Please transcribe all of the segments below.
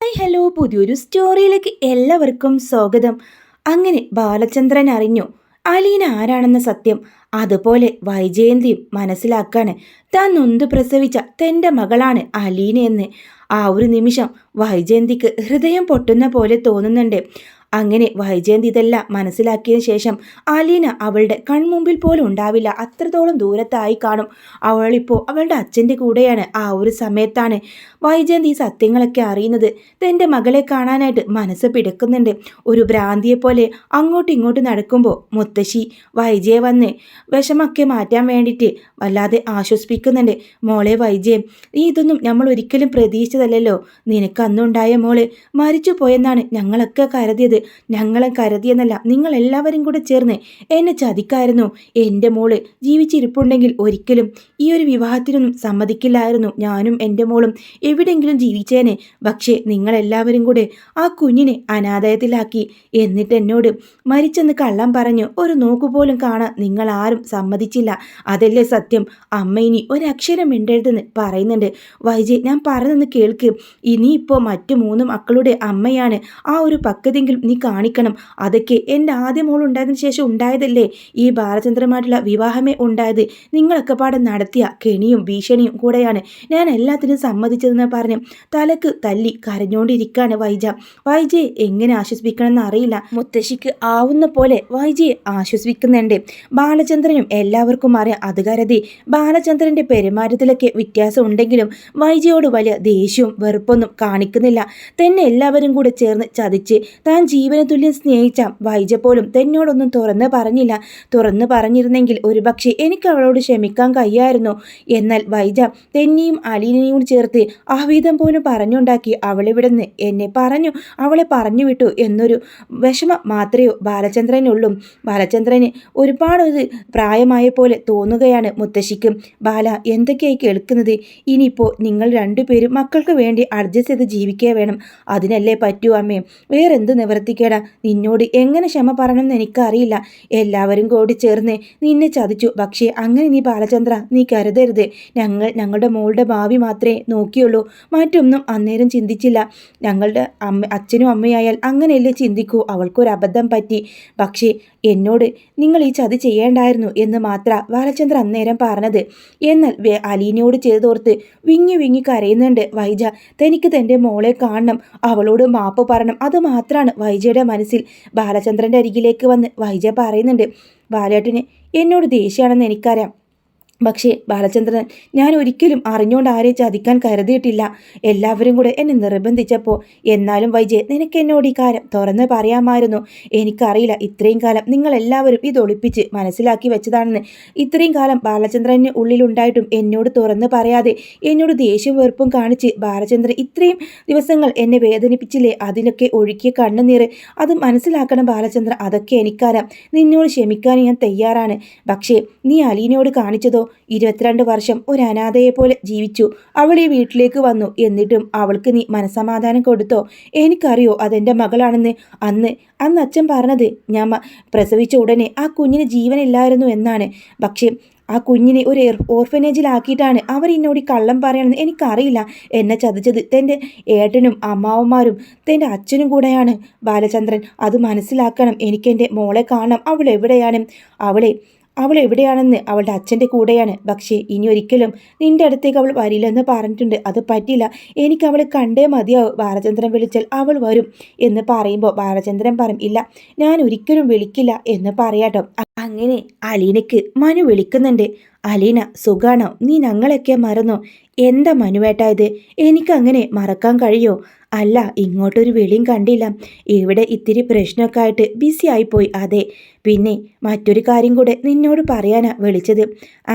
Hi hello പുതിയൊരു സ്റ്റോറിയിലേക്ക് എല്ലാവർക്കും സ്വാഗതം. അങ്ങനെ ബാലചന്ദ്രൻ അറിഞ്ഞു അലീന ആരാണെന്ന സത്യം. അതുപോലെ വൈജയന്തിയും മനസ്സിലാക്കാണ് താൻ നൊന്ത് പ്രസവിച്ച തൻ്റെ മകളാണ് അലീനയെന്ന്. ആ ഒരു നിമിഷം വൈജയന്തിക്ക് ഹൃദയം പൊട്ടുന്ന പോലെ തോന്നുന്നുണ്ട്. അങ്ങനെ വൈജയന്തി ഇതെല്ലാം മനസ്സിലാക്കിയതിനു ശേഷം അലീന അവളുടെ കൺമുമ്പിൽ പോലും ഉണ്ടാവില്ല, അത്രത്തോളം ദൂരത്തായി കാണും. അവളിപ്പോൾ അവളുടെ അച്ഛൻ്റെ കൂടെയാണ്. ആ ഒരു സമയത്താണ് വൈജയന്തി ഈ സത്യങ്ങളൊക്കെ അറിയുന്നത്. തൻ്റെ മകളെ കാണാനായിട്ട് മനസ്സ് പിടക്കുന്നുണ്ട്. ഒരു ഭ്രാന്തിയെ പോലെ അങ്ങോട്ടും ഇങ്ങോട്ടും നടക്കുമ്പോൾ മുത്തശ്ശി വൈജയെ വന്ന് വിഷമൊക്കെ മാറ്റാൻ വേണ്ടിയിട്ട് വല്ലാതെ ആശ്വസിപ്പിക്കുന്നുണ്ട്. മോളെ വൈജയം, നീ ഇതൊന്നും നമ്മൾ ഒരിക്കലും പ്രതീക്ഷിച്ചതല്ലല്ലോ. നിനക്ക് അന്നുണ്ടായ മോള് മരിച്ചു പോയെന്നാണ് ഞങ്ങളൊക്കെ കരുതിയത്. ഞങ്ങളെ കരുതിയെന്നല്ല, നിങ്ങളെല്ലാവരും കൂടെ ചേർന്ന് എന്നെ ചതിക്കായിരുന്നു. എൻ്റെ മോള് ജീവിച്ചിരിപ്പുണ്ടെങ്കിൽ ഒരിക്കലും ഈ ഒരു വിവാഹത്തിനൊന്നും സമ്മതിക്കില്ലായിരുന്നു. ഞാനും എൻ്റെ മോളും എവിടെയെങ്കിലും ജീവിച്ചേനെ. പക്ഷേ നിങ്ങളെല്ലാവരും കൂടെ ആ കുഞ്ഞിനെ അനാഥയത്തിലാക്കി. എന്നിട്ട് എന്നോട് മരിച്ചെന്ന് കള്ളം പറഞ്ഞു. ഒരു നോക്കുപോലും കാണാൻ നിങ്ങളാരും സമ്മതിച്ചില്ല. അതല്ലേ സത്യം. അമ്മ ഇനി ഒരക്ഷരം മിണ്ടരുതെന്ന് പറയുന്നുണ്ട്. വൈജയ്, ഞാൻ പറഞ്ഞൊന്ന് കേൾക്ക്. ഇനിയിപ്പോൾ മറ്റു 3 മക്കളുടെ അമ്മയാണ്. ആ ഒരു പക്വതെങ്കിലും നീ കാണിക്കണം. അതൊക്കെ എൻ്റെ ആദ്യ മോൾ ഉണ്ടായതിനു ശേഷം ഉണ്ടായതല്ലേ. ഈ ബാലചന്ദ്രമായിട്ടുള്ള വിവാഹമേ ഉണ്ടായത് നിങ്ങളൊക്കെ പാടെ നടത്തിയ കെണിയും ഭീഷണിയും കൂടെയാണ്. ഞാൻ എല്ലാത്തിനും സമ്മതിച്ചതെന്ന് പറഞ്ഞ് തലക്ക് തല്ലി കരഞ്ഞുകൊണ്ടിരിക്കുകയാണ് വൈജയെ എങ്ങനെ ആശ്വസിപ്പിക്കണമെന്ന് അറിയില്ല. മുത്തശ്ശിക്ക് ആവുന്ന പോലെ വൈജയെ ആശ്വസിപ്പിക്കുന്നുണ്ട്. ബാലചന്ദ്രനും എല്ലാവർക്കും അറിയാം. അത് കരുതി ബാലചന്ദ്രൻ്റെ പെരുമാറ്റത്തിലൊക്കെ വ്യത്യാസം ഉണ്ടെങ്കിലും വൈജയോട് വലിയ ദേഷ്യവും വെറുപ്പൊന്നും കാണിക്കുന്നില്ല. തന്നെ എല്ലാവരും കൂടെ ചേർന്ന് ചതിച്ച് താൻ ജീവന തുല്യം സ്നേഹിച്ച വൈജ പോലും തന്നോടൊന്നും തുറന്ന് പറഞ്ഞില്ല. തുറന്ന് പറഞ്ഞിരുന്നെങ്കിൽ ഒരുപക്ഷെ എനിക്ക് അവളോട് ക്ഷമിക്കാൻ കഴിയായിരുന്നു. എന്നാൽ വൈജ തെന്നിയും അലീനയും ചേർത്ത് ആവീതം പോലും പറഞ്ഞുണ്ടാക്കി അവളിവിടുന്ന് എന്നെ പറഞ്ഞു, അവളെ പറഞ്ഞു വിട്ടു എന്നൊരു വിഷമം മാത്രമേ ബാലചന്ദ്രനുള്ളൂ. ബാലചന്ദ്രന് ഒരുപാട് പ്രായമായ പോലെ തോന്നുകയാണ് മുത്തശ്ശിക്കും. ബാല, എന്തൊക്കെയായി കേൾക്കുന്നത്? ഇനിയിപ്പോൾ നിങ്ങൾ രണ്ടുപേരും മക്കൾക്ക് വേണ്ടി അഡ്ജസ്റ്റ് ചെയ്ത് ജീവിക്കുക വേണം. അതിനല്ലേ പറ്റൂ അമ്മേ. വേറെന്ത് നിവർത്തിക്കേടാ. നിന്നോട് എങ്ങനെ ക്ഷമ പറയണമെന്ന് എനിക്കറിയില്ല. എല്ലാവരും കൂടി ചേർന്ന് നിന്നെ ചതിച്ചു. പക്ഷേ അങ്ങനെ നീ ബാലചന്ദ്ര, നീ കരുതരുത്. ഞങ്ങളുടെ മോളുടെ ഭാവി മാത്രമേ നോക്കിയുള്ളൂ. മറ്റൊന്നും അന്നേരം ചിന്തിച്ചില്ല. ഞങ്ങളുടെ അച്ഛനും അമ്മയായാൽ അങ്ങനെയല്ലേ ചിന്തിക്കൂ. അവൾക്കൊരു അബദ്ധം പറ്റി. പക്ഷേ എന്നോട് നിങ്ങൾ ഈ ചതി ചെയ്യേണ്ടായിരുന്നു എന്ന് മാത്ര ബാലചന്ദ്ര അന്നേരം പറഞ്ഞത്. എന്നാൽ അലീനയോട് ചെയ്തോർത്ത് വിങ്ങി വിങ്ങി കരയുന്നുണ്ട് വൈജ. തനിക്ക് തൻ്റെ മോളെ കാണണം, അവളോട് മാപ്പ് പറയണം. അത് മാത്രമാണ് വൈജയുടെ മനസ്സിൽ. ബാലചന്ദ്രൻ്റെ അരികിലേക്ക് വന്ന് വൈജ പറയുന്നുണ്ട്, ബാലേട്ടന് എന്നോട് ദേഷ്യമാണെന്ന് എനിക്കറിയാം. പക്ഷേ ബാലചന്ദ്രൻ, ഞാൻ ഒരിക്കലും അറിഞ്ഞുകൊണ്ട് ആരെയും ചതിക്കാൻ കരുതിയിട്ടില്ല. എല്ലാവരും കൂടെ എന്നെ നിർബന്ധിച്ചപ്പോൾ. എന്നാലും വൈജയ്, നിനക്ക് എന്നോട് ഈ കാര്യം തുറന്ന് പറയാമായിരുന്നു. എനിക്കറിയില്ല ഇത്രയും കാലം നിങ്ങളെല്ലാവരും ഇത് ഒളിപ്പിച്ച് മനസ്സിലാക്കി വെച്ചതാണെന്ന്. ഇത്രയും കാലം ബാലചന്ദ്രന് ഉള്ളിലുണ്ടായിട്ടും എന്നോട് തുറന്ന് പറയാതെ എന്നോട് ദേഷ്യം വെറുപ്പും കാണിച്ച് ബാലചന്ദ്രൻ ഇത്രയും ദിവസങ്ങൾ എന്നെ വേദനിപ്പിച്ചില്ലേ. അതിനൊക്കെ ഒഴുക്കിയ കണ്ണുനീർ അത് മനസ്സിലാക്കണം ബാലചന്ദ്ര. അതൊക്കെ എനിക്കറിയാം. നിന്നോട് ക്ഷമിക്കാൻ ഞാൻ തയ്യാറാണ്. പക്ഷേ നീ അലീനയോട് കാണിച്ചതോ? 22 വർഷം ഒരു അനാഥയെ പോലെ ജീവിച്ചു. അവൾ ഈ വീട്ടിലേക്ക് വന്നു. എന്നിട്ടും അവൾക്ക് നീ മനസമാധാനം കൊടുത്തോ? എനിക്കറിയോ അതെൻ്റെ മകളാണെന്ന്. അന്ന് അച്ഛൻ പറഞ്ഞത് ഞാൻ പ്രസവിച്ച ഉടനെ ആ കുഞ്ഞിന് ജീവനില്ലായിരുന്നു എന്നാണ്. പക്ഷേ ആ കുഞ്ഞിനെ ഒരു ഓർഫനേജിലാക്കിയിട്ടാണ് അവർ എന്നോട് കള്ളം പറയണമെന്ന് എനിക്കറിയില്ല. എന്നെ ചതിച്ചത് തൻ്റെ ഏട്ടനും അമ്മാവന്മാരും തൻ്റെ അച്ഛനും കൂടെയാണ് ബാലചന്ദ്രൻ. അത് മനസ്സിലാക്കണം. എനിക്കെൻ്റെ മോളെ കാണണം. അവൾ എവിടെയാണെന്ന് അവളുടെ അച്ഛൻ്റെ കൂടെയാണ്. പക്ഷേ ഇനി ഒരിക്കലും നിൻ്റെ അടുത്തേക്ക് അവൾ വരില്ലെന്ന് പറഞ്ഞിട്ടുണ്ട്. അത് പറ്റില്ല. എനിക്ക് അവളെ കണ്ടേ മതിയാവും. ബാലചന്ദ്രൻ വിളിച്ചാൽ അവൾ വരും എന്ന് പറയുമ്പോൾ ബാലചന്ദ്രൻ പറയും, ഇല്ല, ഞാൻ ഒരിക്കലും വിളിക്കില്ല എന്ന് പറയാട്ടോ. അങ്ങനെ അലീനയ്ക്ക് മനു വിളിക്കുന്നുണ്ട്. അലീന, സുഖാണോ? നീ ഞങ്ങളൊക്കെ മറന്നോ? എന്താ മനുവേട്ടാ ഇത്? എനിക്കങ്ങനെ മറക്കാൻ കഴിയോ? അല്ല, ഇങ്ങോട്ടൊരു വിളിയും കണ്ടില്ല. ഇവിടെ ഇത്തിരി പ്രശ്നമൊക്കെ ആയിട്ട് ബിസി ആയിപ്പോയി. അതെ, പിന്നെ മറ്റൊരു കാര്യം കൂടെ നിന്നോട് പറയാനാ വിളിച്ചത്.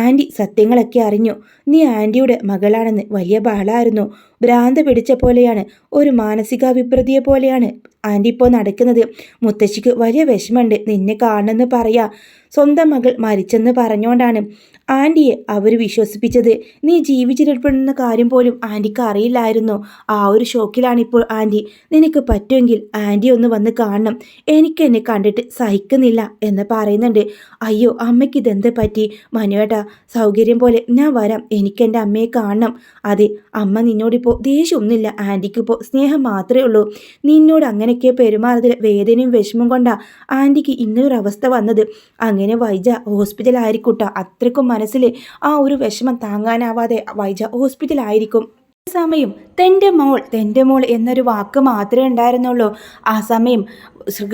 ആൻറ്റി സത്യങ്ങളൊക്കെ അറിഞ്ഞു. നീ ആൻറ്റിയുടെ മകളാണെന്ന്. വലിയ ബഹളമായിരുന്നു. ഭ്രാന്ത് പിടിച്ച പോലെയാണ്, ഒരു മാനസിക വിഭ്രതിയെ പോലെയാണ് ആൻറ്റി ഇപ്പോൾ നടക്കുന്നത്. മുത്തശ്ശിക്ക് വലിയ വിഷമമുണ്ട്. നിന്നെ കാണണമെന്ന് പറയാ. സ്വന്തം മകൾ മരിച്ചെന്ന് പറഞ്ഞുകൊണ്ടാണ് ആൻറ്റിയെ അവർ വിശ്വസിപ്പിച്ചത്. നീ ജീവിച്ചിരിപ്പെടുന്ന കാര്യം പോലും ആൻറ്റിക്ക് അറിയില്ലായിരുന്നു. ആ ഒരു ഷോക്കിലാണിപ്പോൾ ആൻറ്റി. നിനക്ക് പറ്റുമെങ്കിൽ ആൻറ്റി ഒന്ന് വന്ന് കാണണം, എനിക്ക് എന്നെ കണ്ടിട്ട് സഹിക്കുന്നില്ല എന്ന് പറയുന്നുണ്ട്. അയ്യോ അമ്മയ്ക്ക് ഇതെന്ത് പറ്റി? മനുവേട്ടാ, സൗകര്യം പോലെ ഞാൻ വരാം, എനിക്ക് എൻ്റെ അമ്മയെ കാണണം. അതെ, അമ്മ നിന്നോടിപ്പോൾ ദേഷ്യമൊന്നുമില്ല, ആൻറ്റിക്കിപ്പോൾ സ്നേഹം മാത്രമേ ഉള്ളൂ. നിന്നോട് അങ്ങനെയൊക്കെ പെരുമാറുന്നതിൽ വേദനയും വിഷമം കൊണ്ടാണ് ആൻറ്റിക്ക് ഇങ്ങനൊരു അവസ്ഥ വന്നത്. അങ്ങനെ വൈജ ഹോസ്പിറ്റലായിരിക്കൂട്ട. അത്രയ്ക്കും മനസ്സിൽ ആ ഒരു വിഷമം താങ്ങാനാവാതെ വൈജ ഹോസ്പിറ്റലായിരിക്കും. സമയം തെൻ്റെ മോൾ എന്നൊരു വാക്ക് മാത്രമേ ഉണ്ടായിരുന്നുള്ളൂ. ആ സമയം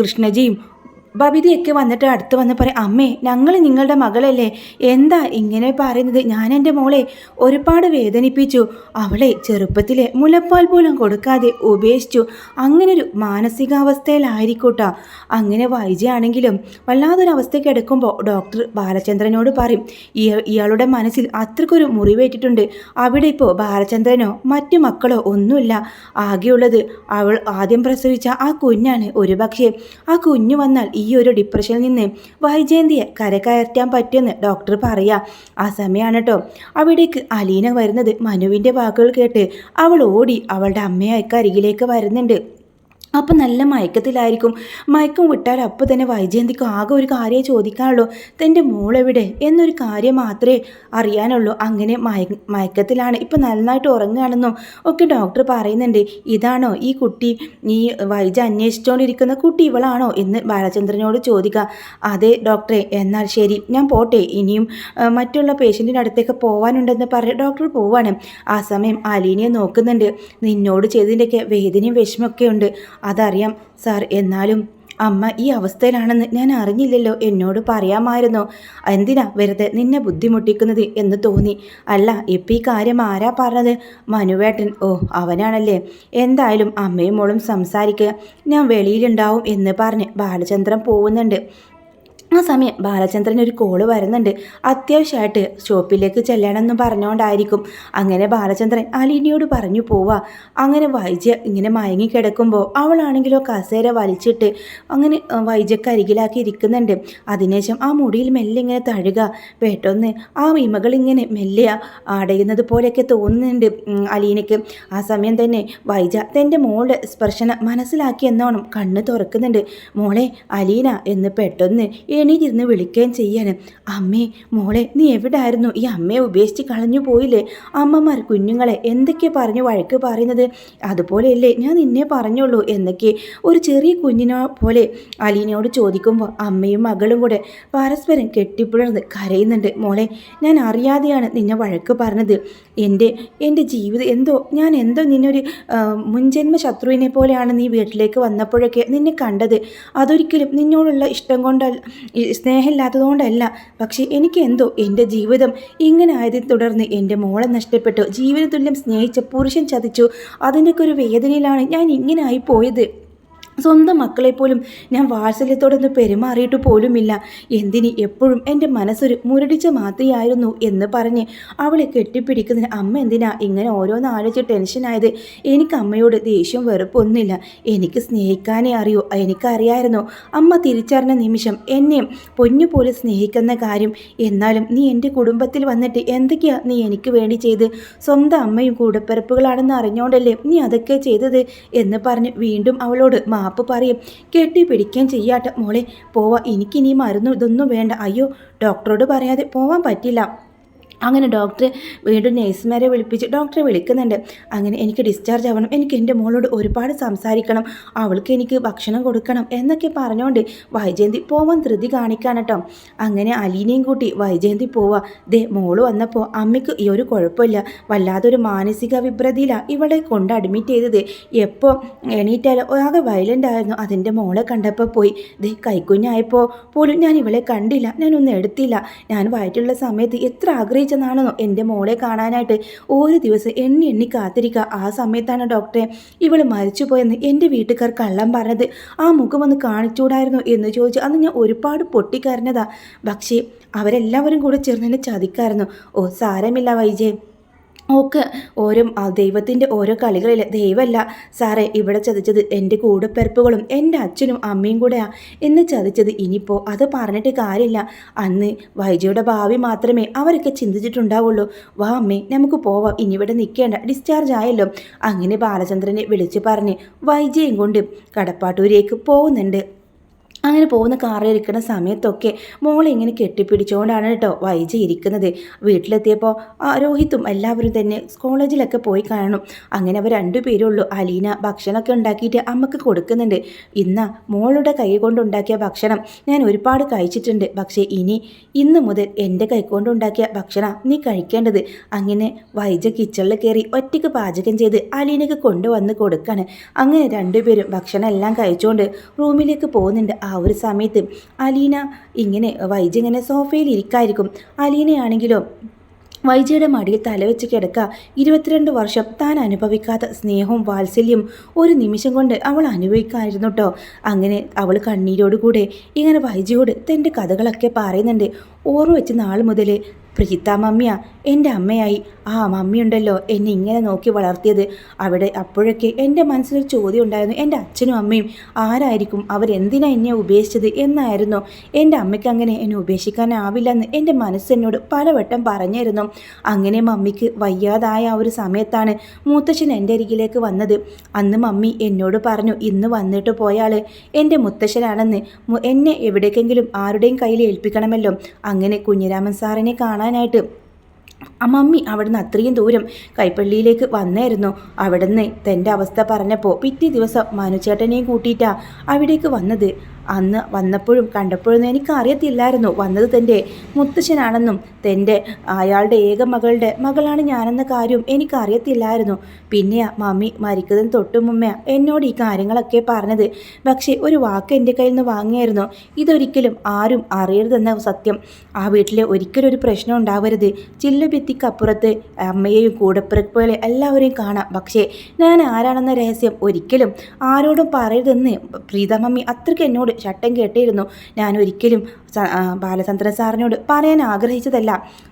കൃഷ്ണജിയും ബബിതയൊക്കെ വന്നിട്ട് അടുത്ത് വന്ന് പറയും, അമ്മേ ഞങ്ങൾ നിങ്ങളുടെ മകളല്ലേ, എന്താ ഇങ്ങനെ പറയുന്നത്? ഞാൻ എൻ്റെ മോളെ ഒരുപാട് വേദനിപ്പിച്ചു, അവളെ ചെറുപ്പത്തിലെ മുലപ്പാൽ പോലും കൊടുക്കാതെ ഉപേക്ഷിച്ചു. അങ്ങനൊരു മാനസികാവസ്ഥയിലായിരിക്കൂട്ടാ. അങ്ങനെ വൈജയാണെങ്കിലും വല്ലാതൊരവസ്ഥയ്ക്ക് എടുക്കുമ്പോൾ ഡോക്ടർ ബാലചന്ദ്രനോട് പറയും, ഇയാളുടെ മനസ്സിൽ അത്രയ്ക്കൊരു മുറിവേറ്റിട്ടുണ്ട്. അവിടെ ഇപ്പോൾ ബാലചന്ദ്രനോ മറ്റു മക്കളോ ഒന്നുമില്ല, ആകെയുള്ളത് അവൾ ആദ്യം പ്രസവിച്ച ആ കുഞ്ഞാണ്. ഒരുപക്ഷെ ആ കുഞ്ഞു വന്നാൽ ഈ ഒരു ഡിപ്രഷനിൽ നിന്ന് വൈജയന്തിയെ കരകയറ്റാൻ പറ്റുമെന്ന് ഡോക്ടർ പറയാം. ആ സമയമാണ് കേട്ടോ അവിടേക്ക് അലീന വരുന്നത്. മനുവിൻ്റെ വാക്കുകൾ കേട്ട് അവൾ ഓടി അവളുടെ അമ്മയെ അരികിലേക്ക് വരുന്നുണ്ട്. അപ്പം നല്ല മയക്കത്തിലായിരിക്കും. മയക്കം വിട്ടാൽ അപ്പോൾ തന്നെ വൈജയന്തിക്ക് ആകെ ഒരു കാര്യം ചോദിക്കാനുള്ളൂ, തൻ്റെ മോളെവിടെ എന്നൊരു കാര്യം മാത്രമേ അറിയാനുള്ളൂ. അങ്ങനെ മയക്കത്തിലാണ്, ഇപ്പം നന്നായിട്ട് ഉറങ്ങുകയാണെന്നോ ഒക്കെ ഡോക്ടർ പറയുന്നുണ്ട്. ഇതാണോ ഈ കുട്ടി, ഈ വൈജ അന്വേഷിച്ചുകൊണ്ടിരിക്കുന്ന കുട്ടി ഇവളാണോ എന്ന് ബാലചന്ദ്രനോട് ചോദിക്കുക. അതെ ഡോക്ടറെ, എന്നാൽ ശരി ഞാൻ പോട്ടെ, ഇനിയും മറ്റുള്ള പേഷ്യൻറ്റിൻ്റെ അടുത്തേക്ക് പോകാനുണ്ടെന്ന് പറഞ്ഞ് ഡോക്ടർ പോവാണ്. ആ സമയം അലീനയെ നോക്കുന്നുണ്ട്. നിന്നോട് ചെയ്തതിൻ്റെയൊക്കെ വേദനയും വിഷമമൊക്കെ ഉണ്ട്, അതറിയാം സാർ, എന്നാലും അമ്മ ഈ അവസ്ഥയിലാണെന്ന് ഞാൻ അറിഞ്ഞില്ലല്ലോ, എന്നോട് പറയാമായിരുന്നോ? എന്തിനാ വെറുതെ നിന്നെ ബുദ്ധിമുട്ടിക്കുന്നത് എന്ന് തോന്നി. അല്ല, ഇപ്പം ഈ കാര്യം ആരാ പറഞ്ഞത്? മനുവേട്ടൻ. ഓ, അവനാണല്ലേ. എന്തായാലും അമ്മയും മോളും സംസാരിക്കുക, ഞാൻ വെളിയിലുണ്ടാവും എന്ന് പറഞ്ഞ് ബാലചന്ദ്രൻ പോകുന്നുണ്ട്. ആ സമയം ബാലചന്ദ്രൻ ഒരു കോള് വരുന്നുണ്ട്. അത്യാവശ്യമായിട്ട് ഷോപ്പിലേക്ക് ചെല്ലണമെന്ന് പറഞ്ഞുകൊണ്ടായിരിക്കും. അങ്ങനെ ബാലചന്ദ്രൻ അലീനയോട് പറഞ്ഞു പോവാ. അങ്ങനെ വൈജ ഇങ്ങനെ മയങ്ങിക്കിടക്കുമ്പോൾ അവളാണെങ്കിലോ കസേര വലിച്ചിട്ട് അങ്ങനെ വൈജയ്ക്ക് അരികിലാക്കി ഇരിക്കുന്നുണ്ട്. അതിനുശേഷം ആ മുടിയിൽ മെല്ലെ ഇങ്ങനെ തഴുക. പെട്ടെന്ന് ആ ഇമകൾ ഇങ്ങനെ മെല്ലെ അടയുന്നത് പോലെയൊക്കെ തോന്നുന്നുണ്ട് അലീനയ്ക്ക്. ആ സമയം തന്നെ വൈജ തൻ്റെ മോളുടെ സ്പർശനം മനസ്സിലാക്കി എന്നോണം കണ്ണ് തുറക്കുന്നുണ്ട്. മോളെ അലീന എന്ന് പെട്ടെന്ന് എണീറ്റിരുന്ന് വിളിക്കുകയും ചെയ്യാൻ. അമ്മേ, മോളെ നീ എവിടായിരുന്നു? ഈ അമ്മയെ ഉപേക്ഷിച്ച് കളഞ്ഞു പോയില്ലേ? അമ്മമാർ കുഞ്ഞുങ്ങളെ എന്തൊക്കെ പറഞ്ഞു വഴക്ക് പറയുന്നത്? അതുപോലെയല്ലേ ഞാൻ നിന്നെ പറഞ്ഞുള്ളൂ എന്നൊക്കെ ഒരു ചെറിയ കുഞ്ഞിനെ പോലെ അലീനയോട് ചോദിക്കുമ്പോൾ അമ്മയും മകളും കൂടെ പരസ്പരം കെട്ടിപ്പിളർന്ന് കരയുന്നുണ്ട്. മോളെ, ഞാൻ അറിയാതെയാണ് നിന്നെ വഴക്ക് പറഞ്ഞത്. എൻ്റെ ജീവിതം ഞാൻ നിന്നൊരു മുൻജന്മ ശത്രുവിനെ പോലെയാണ് നീ വീട്ടിലേക്ക് വന്നപ്പോഴൊക്കെ നിന്നെ കണ്ടത്. അതൊരിക്കലും നിന്നോടുള്ള ഇഷ്ടം സ്നേഹമില്ലാത്തതുകൊണ്ടല്ല. പക്ഷേ എനിക്ക് എൻ്റെ ജീവിതം ഇങ്ങനെ ആയതിനെ തുടർന്ന് എൻ്റെ മോളെ നഷ്ടപ്പെട്ടു. ജീവനതുല്യം സ്നേഹിച്ച പുരുഷൻ ചതിച്ചു. അതിൻ്റെയൊക്കെ ഒരു വേദനയിലാണ് ഞാൻ ഇങ്ങനെ ആയി പോയത്. സ്വന്തം മക്കളെപ്പോലും ഞാൻ വാത്സല്യത്തോടൊന്നും പെരുമാറിയിട്ട് പോലുമില്ല. എന്തിന് എപ്പോഴും എൻ്റെ മനസ്സൊരു മുരടിച്ച മാത്രയായിരുന്നു എന്ന് പറഞ്ഞ് അവളെ കെട്ടിപ്പിടിക്കുന്നതിന് അമ്മ എന്തിനാ ഇങ്ങനെ ഓരോന്ന് ആലോചിച്ച് ടെൻഷനായത്? എനിക്ക് അമ്മയോട് ദേഷ്യം വെറുപ്പൊന്നുമില്ല. എനിക്ക് സ്നേഹിക്കാനേ അറിയൂ. എനിക്കറിയായിരുന്നു അമ്മ തിരിച്ചറിഞ്ഞ നിമിഷം എന്നെ പൊന്നുപോലെ സ്നേഹിക്കുന്ന കാര്യം. എന്നാലും നീ എൻ്റെ കുടുംബത്തിൽ വന്നിട്ട് എന്തൊക്കെയാ നീ എനിക്ക് വേണ്ടി ചെയ്ത്? സ്വന്തം അമ്മയും കൂടപ്പിറപ്പുകളാണെന്ന് അറിഞ്ഞുകൊണ്ടല്ലേ നീ അതൊക്കെ ചെയ്തത് എന്ന് പറഞ്ഞ് വീണ്ടും അവളോട് മാപ്പ് പറയും. കെട്ടിപ്പിടിക്കുകയും ചെയ്യാട്ടെ. മോളെ പോവാ, എനിക്കിനി മരുന്ന് ഇതൊന്നും വേണ്ട. അയ്യോ, ഡോക്ടറോട് പറയാതെ പോവാൻ പറ്റില്ല. അങ്ങനെ ഡോക്ടർ വീണ്ടും നേഴ്സുമാരെ വിളിപ്പിച്ച് ഡോക്ടറെ വിളിക്കുന്നുണ്ട്. അങ്ങനെ എനിക്ക് ഡിസ്ചാർജ് ആവണം, എനിക്ക് എൻ്റെ മോളോട് ഒരുപാട് സംസാരിക്കണം, അവൾക്ക് എനിക്ക് ഭക്ഷണം കൊടുക്കണം എന്നൊക്കെ പറഞ്ഞുകൊണ്ട് വൈജയന്തി പോവാൻ ധൃതി കാണിക്കാണ് കേട്ടോ. അങ്ങനെ അലീനയും കൂട്ടി വൈജയന്തി പോവാ. മോള് വന്നപ്പോൾ അമ്മയ്ക്ക് ഈ ഒരു കുഴപ്പമില്ല, വല്ലാതൊരു മാനസിക വിഭ്രതിയിലാണ് ഇവളെ കൊണ്ട് അഡ്മിറ്റ് ചെയ്തത്. എപ്പോൾ എണീറ്റാലും ആകെ വയലൻ്റ് ആയിരുന്നു. അതിൻ്റെ മോളെ കണ്ടപ്പോൾ പോയി. കൈക്കുഞ്ഞായപ്പോൾ പോലും ഞാൻ ഇവളെ കണ്ടില്ല, ഞാനൊന്നും എടുത്തില്ല. ഞാൻ വയറ്റുള്ള സമയത്ത് എത്ര ആഗ്രഹിച്ചതാണെന്നോ എൻ്റെ മോളെ കാണാനായിട്ട്. ഒരു ദിവസം എണ്ണി കാത്തിരിക്കുക. ആ സമയത്താണ് ഡോക്ടറെ ഇവൾ മരിച്ചു പോയെന്ന് എൻ്റെ വീട്ടുകാർ കള്ളം പറഞ്ഞത്. ആ മുഖം ഒന്ന് കാണിച്ചൂടായിരുന്നു എന്ന് ചോദിച്ചു. അന്ന് ഞാൻ ഒരുപാട് പൊട്ടിക്കരഞ്ഞതാ. പക്ഷേ അവരെല്ലാവരും കൂടെ ചേർന്ന് എന്നെ ചതിക്കായിരുന്നു. ഓ, സാരമില്ല വൈജയ്, ഓക്ക് ഓരോ ദൈവത്തിൻ്റെ ഓരോ കളികളിൽ ദൈവമല്ല സാറേ ഇവിടെ ചതിച്ചത് എൻ്റെ കൂടെപ്പിറപ്പുകളും എൻ്റെ അച്ഛനും അമ്മയും കൂടെയാ എന്നെ ചതിച്ചത്. ഇനിയിപ്പോൾ അത് പറഞ്ഞിട്ട് കാര്യമില്ല. അന്ന് വൈജയുടെ ഭാവി മാത്രമേ അവരൊക്കെ ചിന്തിച്ചിട്ടുണ്ടാവുള്ളൂ. വാ അമ്മേ നമുക്ക് പോവാം, ഇനി ഇവിടെ നിൽക്കേണ്ട, ഡിസ്ചാർജ് ആയല്ലോ. അങ്ങനെ ബാലചന്ദ്രനെ വിളിച്ച് പറഞ്ഞ് വൈജയും കൊണ്ട് കടപ്പാട്ടൂരേക്ക് പോകുന്നുണ്ട്. അങ്ങനെ പോകുന്ന കാറിലിരിക്കുന്ന സമയത്തൊക്കെ മോളെ ഇങ്ങനെ കെട്ടിപ്പിടിച്ചുകൊണ്ടാണ് കേട്ടോ വൈജ ഇരിക്കുന്നത്. വീട്ടിലെത്തിയപ്പോൾ രോഹിത്തും എല്ലാവരും തന്നെ കോളേജിലൊക്കെ പോയി കാണും. അങ്ങനെ അവർ രണ്ടുപേരുള്ളൂ. അലീന ഭക്ഷണമൊക്കെ ഉണ്ടാക്കിയിട്ട് അമ്മക്ക് കൊടുക്കുന്നുണ്ട്. ഇന്ന മോളുടെ കൈ കൊണ്ടുണ്ടാക്കിയ ഭക്ഷണം ഞാൻ ഒരുപാട് കഴിച്ചിട്ടുണ്ട്, പക്ഷേ ഇന്ന് മുതൽ എൻ്റെ കൈ കൊണ്ടുണ്ടാക്കിയ ഭക്ഷണം നീ കഴിക്കേണ്ടത്. അങ്ങനെ വൈജ കിച്ചണിൽ കയറി ഒറ്റയ്ക്ക് പാചകം ചെയ്ത് അലീനക്ക് കൊണ്ടുവന്ന് കൊടുക്കാണ്. അങ്ങനെ രണ്ടുപേരും ഭക്ഷണം എല്ലാം കഴിച്ചുകൊണ്ട് റൂമിലേക്ക് പോകുന്നുണ്ട്. ആ ഒരു സമയത്ത് അലീന വൈജ ഇങ്ങനെ സോഫയിൽ ഇരിക്കായിരിക്കും. അലീനയാണെങ്കിലോ വൈജയുടെ മടിയിൽ തലവെച്ച് കിടക്കുക. 22 വർഷം താൻ അനുഭവിക്കാത്ത സ്നേഹവും വാത്സല്യം ഒരു നിമിഷം കൊണ്ട് അവൾ അനുഭവിക്കാമായിരുന്നു കേട്ടോ. അങ്ങനെ അവൾ കണ്ണീരോടുകൂടെ ഇങ്ങനെ വൈജയോട് തൻ്റെ കഥകളൊക്കെ പറയുന്നുണ്ട്. ഓർമ്മ വെച്ച് നാൾ മുതൽ പ്രീത മമ്മിയാ എൻ്റെ അമ്മയായി. ആ മമ്മിയുണ്ടല്ലോ എന്നെ ഇങ്ങനെ നോക്കി വളർത്തിയത്. അപ്പോഴൊക്കെ എൻ്റെ മനസ്സിലൊരു ചോദ്യം ഉണ്ടായിരുന്നു, എൻ്റെ അച്ഛനും അമ്മയും ആരായിരിക്കും, അവരെന്തിനാ എന്നെ ഉപേക്ഷിച്ചത് എന്നായിരുന്നു. എൻ്റെ അമ്മയ്ക്ക് അങ്ങനെ എന്നെ ഉപേക്ഷിക്കാനാവില്ലെന്ന് എൻ്റെ മനസ്സെന്നോട് പലവട്ടം പറഞ്ഞിരുന്നു. അങ്ങനെ മമ്മിക്ക് വയ്യാതായ ആ ഒരു സമയത്താണ് മുത്തശ്ശൻ എൻ്റെ അരികിലേക്ക് വന്നത്. അന്ന് മമ്മി എന്നോട് പറഞ്ഞു, ഇന്ന് വന്നിട്ട് പോയാൾ എൻ്റെ മുത്തശ്ശനാണെന്ന്. എന്നെ എവിടേക്കെങ്കിലും ആരുടെയും കയ്യിൽ ഏൽപ്പിക്കണമല്ലോ. അങ്ങനെ കുഞ്ഞിരാമൻ സാറിനെ കാണാനായിട്ട് മമ്മി അവിടുന്ന് അത്രയും ദൂരം കൈപ്പള്ളിയിലേക്ക് വന്നായിരുന്നു. അവിടുന്ന് തൻ്റെ അവസ്ഥ പറഞ്ഞപ്പോൾ പിറ്റേ ദിവസം മനുചേട്ടനെയും കൂട്ടിയിട്ടാണ് അവിടേക്ക് വന്നത്. അന്ന് വന്നപ്പോഴും കണ്ടപ്പോഴൊന്നും എനിക്കറിയത്തില്ലായിരുന്നു വന്നത് തൻ്റെ മുത്തശ്ശനാണെന്നും അയാളുടെ ഏക മകളാണ് ഞാനെന്ന കാര്യം എനിക്കറിയത്തില്ലായിരുന്നു. പിന്നെയാ മമ്മി മരിക്കുന്നതിന് തൊട്ടു മുമ്പേ എന്നോട് ഈ കാര്യങ്ങളൊക്കെ പറഞ്ഞത്. പക്ഷേ ഒരു വാക്ക് എൻ്റെ കയ്യിൽ നിന്ന് വാങ്ങിയായിരുന്നു, ഇതൊരിക്കലും ആരും അറിയരുതെന്ന സത്യം. ആ വീട്ടിൽ ഒരിക്കലും ഒരു പ്രശ്നം ഉണ്ടാവരുത്. ചില്ലുഭിത്തിക്കപ്പുറത്ത് അമ്മയെയും കൂടപ്പിറപ്പുകളെ എല്ലാവരെയും കാണാം, പക്ഷേ ഞാൻ ആരാണെന്ന രഹസ്യം ഒരിക്കലും ആരോടും പറയരുതെന്ന് പ്രീത മമ്മി അത്രയ്ക്ക് എന്നോട് ചട്ടം കേട്ടിരുന്നു. ഞാൻ ഒരിക്കലും ബാലചന്ദ്രൻ സാറിനോട് പറയാൻ ആഗ്രഹിച്ചതല്ല,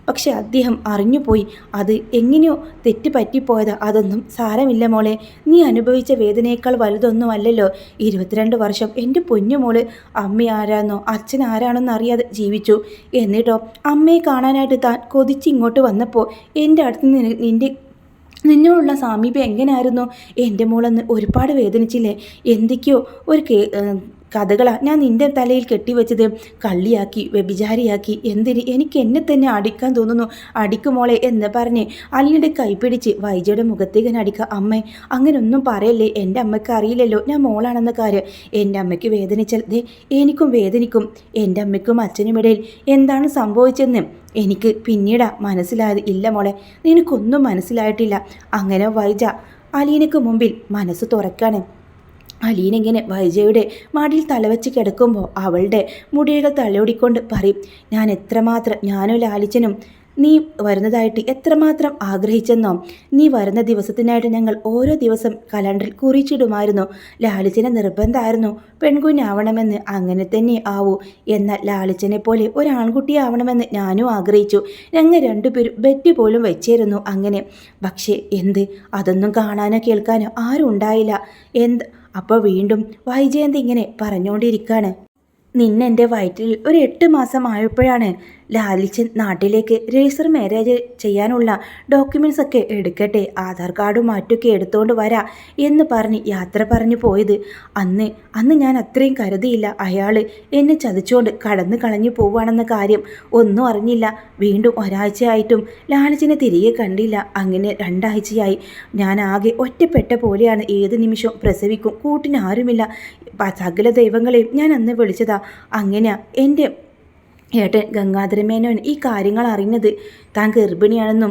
പക്ഷെ അദ്ദേഹം അറിഞ്ഞുപോയി. അത് എങ്ങനെയോ തെറ്റ് പറ്റിപ്പോയത്. അതൊന്നും സാരമില്ല മോളെ, നീ അനുഭവിച്ച വേദനയേക്കാൾ വലുതൊന്നുമല്ലല്ലോ. 22 വർഷം എൻ്റെ പൊന്നുമോള് അമ്മ ആരാന്നോ അച്ഛൻ ആരാണെന്ന് അറിയാതെ ജീവിച്ചു. എന്നിട്ടോ അമ്മയെ കാണാനായിട്ട് താൻ കൊതിച്ചിങ്ങോട്ട് വന്നപ്പോൾ എൻ്റെ അടുത്ത് നിന്നോടുള്ള സാമീപ്യം എങ്ങനെയായിരുന്നു? എൻ്റെ മോളെന്ന് ഒരുപാട് വേദനിച്ചില്ലേ? എന്തൊക്കെയോ ഒരു കഥകളാണ് ഞാൻ നിൻ്റെ തലയിൽ കെട്ടിവെച്ചത്. കള്ളിയാക്കി, വ്യഭിചാരിയാക്കി, എന്തിന്? എനിക്ക് എന്നെ തന്നെ അടിക്കാൻ തോന്നുന്നു. അടിക്കുമോളെ എന്ന് പറഞ്ഞ് അലിയുടെ കൈപിടിച്ച് വൈജയുടെ മുഖത്തേക്ക് അടിക്കുക. അമ്മേ അങ്ങനെയൊന്നും പറയല്ലേ, എൻ്റെ അമ്മയ്ക്ക് അറിയില്ലല്ലോ ഞാൻ മോളാണെന്ന കാര്യം. എൻ്റെ അമ്മയ്ക്ക് വേദനിച്ചാൽ എനിക്കും വേദനിക്കും. എൻ്റെ അമ്മയ്ക്കും അച്ഛനുമിടയിൽ എന്താണ് സംഭവിച്ചതെന്ന് എനിക്ക് പിന്നീടാ മനസ്സിലായത്. ഇല്ല മോളെ, നിനക്കൊന്നും മനസ്സിലായിട്ടില്ല. അങ്ങനെ വൈജ അലീനയ്ക്ക് മുമ്പിൽ മനസ്സ് തുറക്കാണ്. അലീന ഇങ്ങനെ വൈജയുടെ മടിയിൽ തലവെച്ച് കിടക്കുമ്പോൾ അവളുടെ മുടികൾ തലോടിക്കൊണ്ട് പറയും, ഞാനും ലാലിച്ചനും നീ വരുന്നതായിട്ട് എത്രമാത്രം ആഗ്രഹിച്ചെന്നോ. നീ വരുന്ന ദിവസത്തിനായിട്ട് ഞങ്ങൾ ഓരോ ദിവസം കലണ്ടറിൽ കുറിച്ചിടുമായിരുന്നു. ലാലിച്ചനെ നിർബന്ധമായിരുന്നു പെൺകുഞ്ഞാവണമെന്ന്. അങ്ങനെ തന്നെ ആവൂ. എന്നാൽ ലാലിച്ചനെ പോലെ ഒരാൺകുട്ടിയാവണമെന്ന് ഞാനും ആഗ്രഹിച്ചു. ഞങ്ങൾ രണ്ടുപേരും ബെറ്റ് പോലും വെച്ചിരുന്നു. അങ്ങനെ പക്ഷേ അതൊന്നും കാണാനോ കേൾക്കാനോ ആരും ഉണ്ടായില്ല. അപ്പോൾ വീണ്ടും വൈജയന്തി ഇങ്ങനെ പറഞ്ഞുകൊണ്ടിരിക്കുകയാണ്. നിന്നെൻ്റെ വയറ്റിൽ ഒരു 8 മാസം ആയപ്പോഴാണ് ലാലിച്ചൻ നാട്ടിലേക്ക് രജിസ്റ്റർ മാരേജ് ചെയ്യാനുള്ള ഡോക്യുമെൻറ്റ്സ് ഒക്കെ എടുക്കട്ടെ, ആധാർ കാർഡും മറ്റൊക്കെ എടുത്തുകൊണ്ട് വരാം എന്ന് പറഞ്ഞ് യാത്ര പറഞ്ഞു പോയത്. അന്ന് ഞാൻ അത്രയും കരുതിയില്ല. അയാൾ എന്നെ ചതിച്ചുകൊണ്ട് കളഞ്ഞു പോവുകയാണെന്ന കാര്യം ഒന്നും അറിഞ്ഞില്ല. വീണ്ടും ഒരാഴ്ചയായിട്ടും ലാലിച്ചനെ തിരികെ കണ്ടില്ല. അങ്ങനെ 2 ആഴ്ചയായി. ഞാൻ ആകെ ഒറ്റപ്പെട്ട പോലെയാണ്. ഏത് നിമിഷവും പ്രസവിക്കും, കൂട്ടിന് ആരുമില്ല. സകല ദൈവങ്ങളെയും ഞാൻ അന്ന് വിളിച്ചതാ. അങ്ങനെ എൻ്റെ ഏട്ടൻ ഗംഗാധരമേനോൻ ഈ കാര്യങ്ങൾ അറിഞ്ഞത്. താൻ ഗർഭിണിയാണെന്നും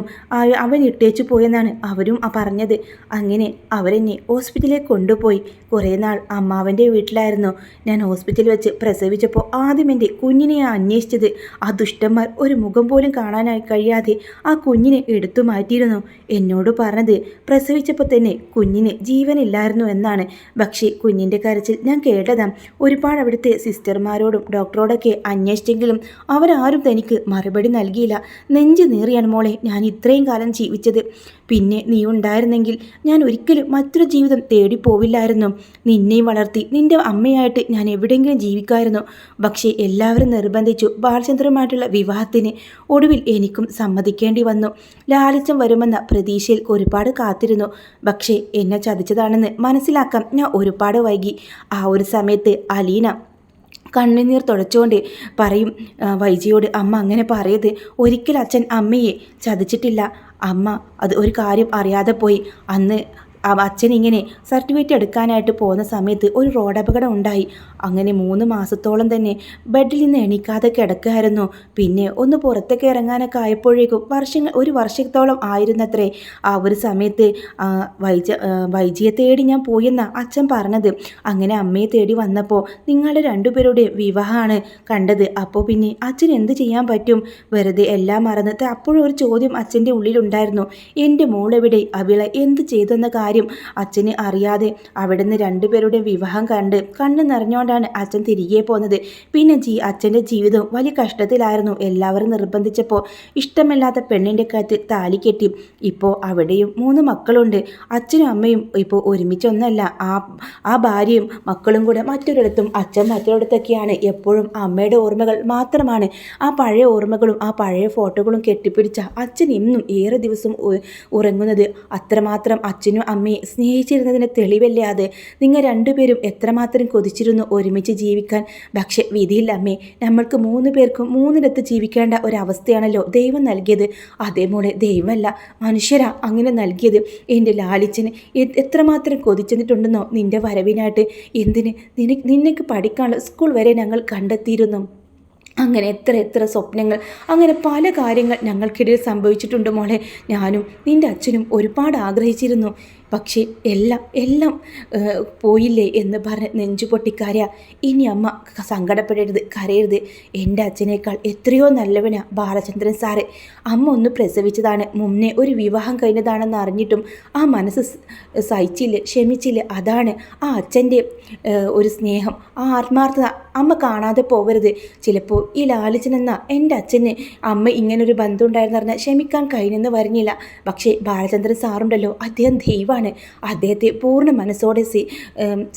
അവൻ ഇട്ടേച്ചു പോയെന്നാണ് അവരും പറഞ്ഞത്. അങ്ങനെ അവരെന്നെ ഹോസ്പിറ്റലിലേക്ക് കൊണ്ടുപോയി. കുറേ നാൾ അമ്മാവൻ്റെ വീട്ടിലായിരുന്നു ഞാൻ. ഹോസ്പിറ്റലിൽ വെച്ച് പ്രസവിച്ചപ്പോൾ ആദ്യം എൻ്റെ കുഞ്ഞിനെ അന്വേഷിച്ചത്. ആ ദുഷ്ടന്മാർ ഒരു മുഖം പോലും കാണാനായി കഴിയാതെ ആ കുഞ്ഞിനെ എടുത്തു മാറ്റിയിരുന്നു. എന്നോട് പറഞ്ഞത് പ്രസവിച്ചപ്പോൾ തന്നെ കുഞ്ഞിന് ജീവനില്ലായിരുന്നു എന്നാണ്. പക്ഷേ കുഞ്ഞിൻ്റെ കരച്ചിൽ ഞാൻ കേട്ടതാണ്. ഒരുപാട് അവിടുത്തെ സിസ്റ്റർമാരോടും ഡോക്ടറോടൊക്കെ അന്വേഷിച്ചെങ്കിലും അവരാരും തനിക്ക് മറുപടി നൽകിയില്ല. നെഞ്ച് കഷ്ടമേറിയാണ് മോളെ ഞാൻ ഇത്രയും കാലം ജീവിച്ചത്. പിന്നെ നീ ഉണ്ടായിരുന്നെങ്കിൽ ഞാൻ ഒരിക്കലും മറ്റൊരു ജീവിതം തേടിപ്പോവില്ലായിരുന്നു. നിന്നെയും വളർത്തി നിന്റെ അമ്മയായിട്ട് ഞാൻ എവിടെയെങ്കിലും ജീവിക്കായിരുന്നു. പക്ഷേ എല്ലാവരും നിർബന്ധിച്ചു ബാലചന്ദ്രനുമായിട്ടുള്ള വിവാഹത്തിന്. ഒടുവിൽ എനിക്കും സമ്മതിക്കേണ്ടി വന്നു. ലാളിച്ചം വരുമെന്ന പ്രതീക്ഷയിൽ ഒരുപാട് കാത്തിരുന്നു. പക്ഷേ എന്നെ ചതിച്ചതാണെന്ന് മനസ്സിലാക്കാൻ ഞാൻ ഒരുപാട് വൈകി. ആ ഒരു സമയത്ത് അലീന കണ്ണുനീർ തുടച്ചുകൊണ്ട് പറയും വൈജിയോട്, അമ്മ അങ്ങനെ പറയത്, ഒരിക്കൽ അച്ഛൻ അമ്മയെ ചതിച്ചിട്ടില്ല. അമ്മ അത് ഒരു കാര്യം അറിയാതെ പോയി. അന്ന് അച്ഛൻ ഇങ്ങനെ സർട്ടിഫിക്കറ്റ് എടുക്കാനായിട്ട് പോകുന്ന സമയത്ത് ഒരു റോഡപകടം ഉണ്ടായി. അങ്ങനെ 3 മാസത്തോളം തന്നെ ബെഡിൽ നിന്ന് എണീക്കാതെ കിടക്കുകയായിരുന്നു. പിന്നെ ഒന്ന് പുറത്തേക്ക് ഇറങ്ങാനൊക്കെ ആയപ്പോഴേക്കും ഒരു വർഷത്തോളം ആയിരുന്നത്രേ. ആ ഒരു സമയത്ത് വൈജിയെ തേടി ഞാൻ പോയെന്ന അച്ഛൻ പറഞ്ഞത്. അങ്ങനെ അമ്മയെ തേടി വന്നപ്പോൾ നിങ്ങളുടെ രണ്ടുപേരുടെയും വിവാഹമാണ് കണ്ടത്. അപ്പോൾ പിന്നെ അച്ഛൻ എന്ത് ചെയ്യാൻ പറ്റും? വെറുതെ എല്ലാം മറന്നിട്ട് അപ്പോഴും ഒരു ചോദ്യം അച്ഛൻ്റെ ഉള്ളിലുണ്ടായിരുന്നു. എൻ്റെ മോളെവിടെ? അവളെ എന്ത് ചെയ്തെന്ന കാര്യം അച്ഛന് അറിയാതെ അവിടുന്ന് രണ്ടുപേരുടെയും വിവാഹം കണ്ണ് നിറഞ്ഞോണ്ടാണ് അച്ഛൻ തിരികെ പോകുന്നത്. പിന്നെ അച്ഛൻ്റെ ജീവിതം വലിയ കഷ്ടത്തിലായിരുന്നു. എല്ലാവരും നിർബന്ധിച്ചപ്പോൾ ഇഷ്ടമില്ലാത്ത പെണ്ണിൻ്റെ കാര്യത്തിൽ താലി കെട്ടി. ഇപ്പോൾ അവിടെയും 3 മക്കളുണ്ട്. അച്ഛനും അമ്മയും ഇപ്പോൾ ഒരുമിച്ചൊന്നല്ല. ആ ഭാര്യയും മക്കളും കൂടെ മറ്റൊരിടത്തും, അച്ഛൻ മറ്റൊരിടത്തൊക്കെയാണ്. എപ്പോഴും അമ്മയുടെ ഓർമ്മകൾ മാത്രമാണ്. ആ പഴയ ഓർമ്മകളും ആ പഴയ ഫോട്ടോകളും കെട്ടിപ്പിടിച്ച അച്ഛൻ ഇന്നും ഏറെ ദിവസം ഉറങ്ങുന്നത്. അത്രമാത്രം അച്ഛനും അമ്മയെ സ്നേഹിച്ചിരുന്നതിന് തെളിവല്ലേ അത്? നിങ്ങൾ രണ്ടുപേരും എത്രമാത്രം കൊതിച്ചിരുന്നു ഒരുമിച്ച് ജീവിക്കാൻ. പക്ഷെ വിധിയില്ല അമ്മേ, നമ്മൾക്ക് 3 പേർക്കും 3 ജീവിക്കേണ്ട ഒരവസ്ഥയാണല്ലോ ദൈവം നൽകിയത്. അതേപോലെ ദൈവമല്ല, മനുഷ്യരാ അങ്ങനെ നൽകിയത്. എൻ്റെ ലാലിച്ചന് എത്രമാത്രം കൊതിച്ചെന്നിട്ടുണ്ടെന്നോ നിൻ്റെ വരവിനായിട്ട്. എന്തിന് നിനക്ക് പഠിക്കാനുള്ള സ്കൂൾ വരെ ഞങ്ങൾ കണ്ടെത്തിയിരുന്നു. അങ്ങനെ എത്ര സ്വപ്നങ്ങൾ, അങ്ങനെ പല കാര്യങ്ങൾ ഞങ്ങൾക്കിടയിൽ സംഭവിച്ചിട്ടുണ്ട് മോളെ. ഞാനും നിൻ്റെ അച്ഛനും ഒരുപാട് ആഗ്രഹിച്ചിരുന്നു. പക്ഷേ എല്ലാം പോയില്ലേ എന്ന് പറഞ്ഞ് നെഞ്ചുപൊട്ടിക്കാര. ഇനി അമ്മ സങ്കടപ്പെടരുത്, കരയരുത്. എൻ്റെ അച്ഛനേക്കാൾ എത്രയോ നല്ലവനാ ബാലചന്ദ്രൻ സാറ്. അമ്മ ഒന്ന് പ്രസവിച്ചതാണ്, മുന്നേ ഒരു വിവാഹം കഴിഞ്ഞതാണെന്ന് അറിഞ്ഞിട്ടും ആ മനസ്സ് സഹിച്ചില്ല, ക്ഷമിച്ചില്ല. അതാണ് ആ അച്ഛൻ്റെ ഒരു സ്നേഹം, ആ ആത്മാർത്ഥത അമ്മ കാണാതെ പോകരുത്. ചിലപ്പോൾ ഈ ലാലിച്ചനെന്ന എൻ്റെ അച്ഛന് അമ്മ ഇങ്ങനൊരു ബന്ധം ഉണ്ടായിരുന്ന പറഞ്ഞാൽ ക്ഷമിക്കാൻ കഴിഞ്ഞെന്ന് വരുന്നില്ല. പക്ഷേ ബാലചന്ദ്രൻ സാറുണ്ടല്ലോ, അദ്ദേഹം ദൈവമാണ്. അദ്ദേഹത്തെ പൂർണ്ണ മനസ്സോടെ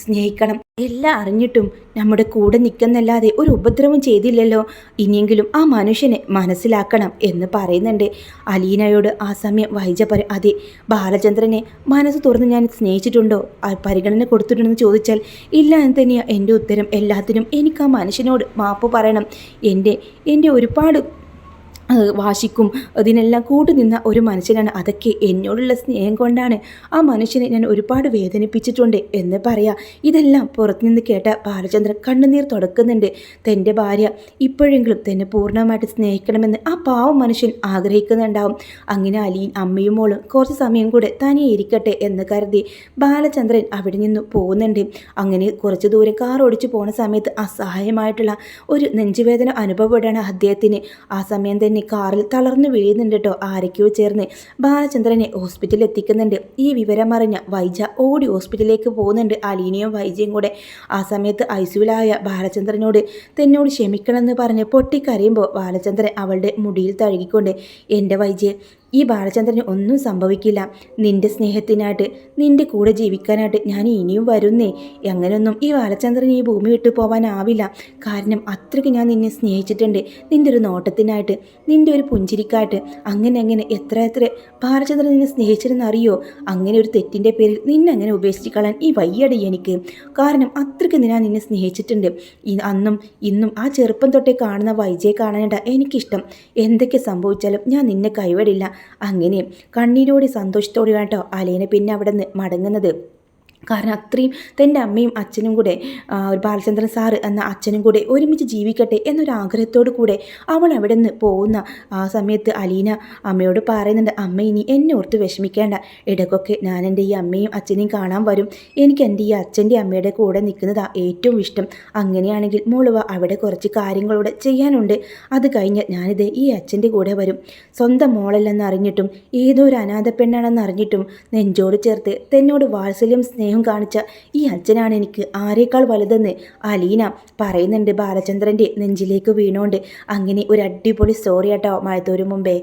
സ്നേഹിക്കണം. എല്ലാം അറിഞ്ഞിട്ടും നമ്മുടെ കൂടെ നിൽക്കുന്നല്ലാതെ ഒരു ഉപദ്രവം ചെയ്തില്ലല്ലോ. ഇനിയെങ്കിലും ആ മനുഷ്യനെ മനസ്സിലാക്കണം എന്ന് പറയുന്നുണ്ട് അലീനയോട്. ആ സമയം വൈജ പറയും, അതെ, ബാലചന്ദ്രനെ മനസ്സ് തുറന്ന് ഞാൻ സ്നേഹിച്ചിട്ടുണ്ടോ, പരിഗണന കൊടുത്തിട്ടുണ്ടെന്ന് ചോദിച്ചാൽ ഇല്ല എന്ന് തന്നെയാണ് എൻ്റെ ഉത്തരം. എല്ലാത്തിനും എനിക്ക് ആ മനുഷ്യനോട് മാപ്പ് പറയണം. എൻ്റെ ഒരുപാട് വാശിക്കും അതിനെല്ലാം കൂട്ടുനിന്ന ഒരു മനുഷ്യനാണ്. അതൊക്കെ എന്നോടുള്ള സ്നേഹം കൊണ്ടാണ്. ആ മനുഷ്യനെ ഞാൻ ഒരുപാട് വേദനിപ്പിച്ചിട്ടുണ്ട് എന്ന് പറയാം. ഇതെല്ലാം പുറത്തുനിന്ന് കേട്ട ബാലചന്ദ്രൻ കണ്ണുനീർ തുടക്കുന്നുണ്ട്. തൻ്റെ ഭാര്യ ഇപ്പോഴെങ്കിലും തന്നെ പൂർണ്ണമായിട്ട് സ്നേഹിക്കണമെന്ന് ആ പാവം മനുഷ്യൻ ആഗ്രഹിക്കുന്നുണ്ടാവും. അങ്ങനെ അമ്മയും മോളും കുറച്ച് സമയം കൂടെ തനിയെ ഇരിക്കട്ടെ എന്ന് കരുതി ബാലചന്ദ്രൻ അവിടെ നിന്ന് പോകുന്നുണ്ട്. അങ്ങനെ കുറച്ച് ദൂരം കാർ ഓടിച്ചു പോണ സമയത്ത് അസഹായമായിട്ടുള്ള ഒരു നെഞ്ചുവേദന അനുഭവപ്പെടുകയാണ് അദ്ദേഹത്തിന്. ആ സമയം തന്നെ കാറിൽ തളർന്നു വീഴുന്നുണ്ട് കേട്ടോ. ആരൊക്കെയോ ചേർന്ന് ബാലചന്ദ്രനെ ഹോസ്പിറ്റലിൽ എത്തിക്കുന്നുണ്ട്. ഈ വിവരമറിഞ്ഞ വൈജ ഓടി ഹോസ്പിറ്റലിലേക്ക് പോകുന്നുണ്ട്, അലീനയും വൈജയും കൂടെ. ആ സമയത്ത് ഐസിയുലായ ബാലചന്ദ്രനോട് തന്നോട് ക്ഷമിക്കണമെന്ന് പറഞ്ഞ് പൊട്ടിക്കരയുമ്പോൾ ബാലചന്ദ്രൻ അവളുടെ മുടിയിൽ തഴുകിക്കൊണ്ട്, എൻ്റെ വൈജയെ, ഈ ബാലചന്ദ്രന് ഒന്നും സംഭവിക്കില്ല. നിൻ്റെ സ്നേഹത്തിനായിട്ട്, നിൻ്റെ കൂടെ ജീവിക്കാനായിട്ട് ഞാൻ ഇനിയും വരുന്നേ. അങ്ങനെയൊന്നും ഈ ബാലചന്ദ്രൻ ഈ ഭൂമി വിട്ടു പോകാനാവില്ല. കാരണം അത്രയ്ക്ക് ഞാൻ നിന്നെ സ്നേഹിച്ചിട്ടുണ്ട്. നിൻ്റെ ഒരു നോട്ടത്തിനായിട്ട്, നിൻ്റെ ഒരു പുഞ്ചിരിക്കായിട്ട്. അങ്ങനെ എത്ര ബാലചന്ദ്രൻ നിന്നെ സ്നേഹിച്ചിരുന്നറിയോ? അങ്ങനെ ഒരു തെറ്റിൻ്റെ പേരിൽ നിന്നെ അങ്ങനെ ഉപേക്ഷിച്ച് കളയാൻ ഈ വയ്യടി എനിക്ക്. കാരണം അത്രയ്ക്ക് ഞാൻ നിന്നെ സ്നേഹിച്ചിട്ടുണ്ട്. അന്നും ഇന്നും ആ ചെറുപ്പം തൊട്ടേ കാണുന്ന വൈജയെ കാണാനായിട്ടാ എനിക്കിഷ്ടം. എന്തൊക്കെ സംഭവിച്ചാലും ഞാൻ നിന്നെ കൈവിടില്ല. അങ്ങനെ കണ്ണീരോടെ സന്തോഷത്തോടെ കേട്ടോ അലീന പിന്നെ അവിടെ നിന്ന് മടങ്ങുന്നത്. കാരണം അത്രയും തൻ്റെ അമ്മയും അച്ഛനും കൂടെ, ഒരു ബാലചന്ദ്രൻ സാറ് എന്ന അച്ഛനും കൂടെ ഒരുമിച്ച് ജീവിക്കട്ടെ എന്നൊരാഗ്രഹത്തോടു കൂടെ അവൾ അവിടെ നിന്ന് പോകുന്ന ആ സമയത്ത് അലീന അമ്മയോട് പറയുന്നുണ്ട്, അമ്മ ഇനി എന്നെ ഓർത്ത് വിഷമിക്കേണ്ട. ഇടയ്ക്കൊക്കെ ഞാൻ എൻ്റെ ഈ അമ്മയും അച്ഛനെയും കാണാൻ വരും. എനിക്ക് എൻ്റെ ഈ അച്ഛൻ്റെ അമ്മയുടെ കൂടെ നിൽക്കുന്നതാണ് ഏറ്റവും ഇഷ്ടം. അങ്ങനെയാണെങ്കിൽ മോളുവ, അവിടെ കുറച്ച് കാര്യങ്ങളൂടെ ചെയ്യാനുണ്ട്. അത് കഴിഞ്ഞ് ഞാനിത് ഈ അച്ഛൻ്റെ കൂടെ വരും. സ്വന്തം മോളല്ലെന്ന് അറിഞ്ഞിട്ടും ഏതോ ഒരു അനാഥ പെണ്ണാണെന്ന് അറിഞ്ഞിട്ടും നെഞ്ചോട് ചേർത്ത് തന്നോട് വാത്സല്യം സ്നേഹം കാണിച്ച ഈ അച്ഛനാണ് എനിക്ക് ആരേക്കാൾ വലുതെന്ന് അലീന പറയുന്നുണ്ട് ബാലചന്ദ്രൻ്റെ നെഞ്ചിലേക്ക് വീണുകൊണ്ട്. അങ്ങനെ ഒരു അടിപൊളി സ്റ്റോറി ആട്ടോ മഴത്തോരു മുമ്പേ.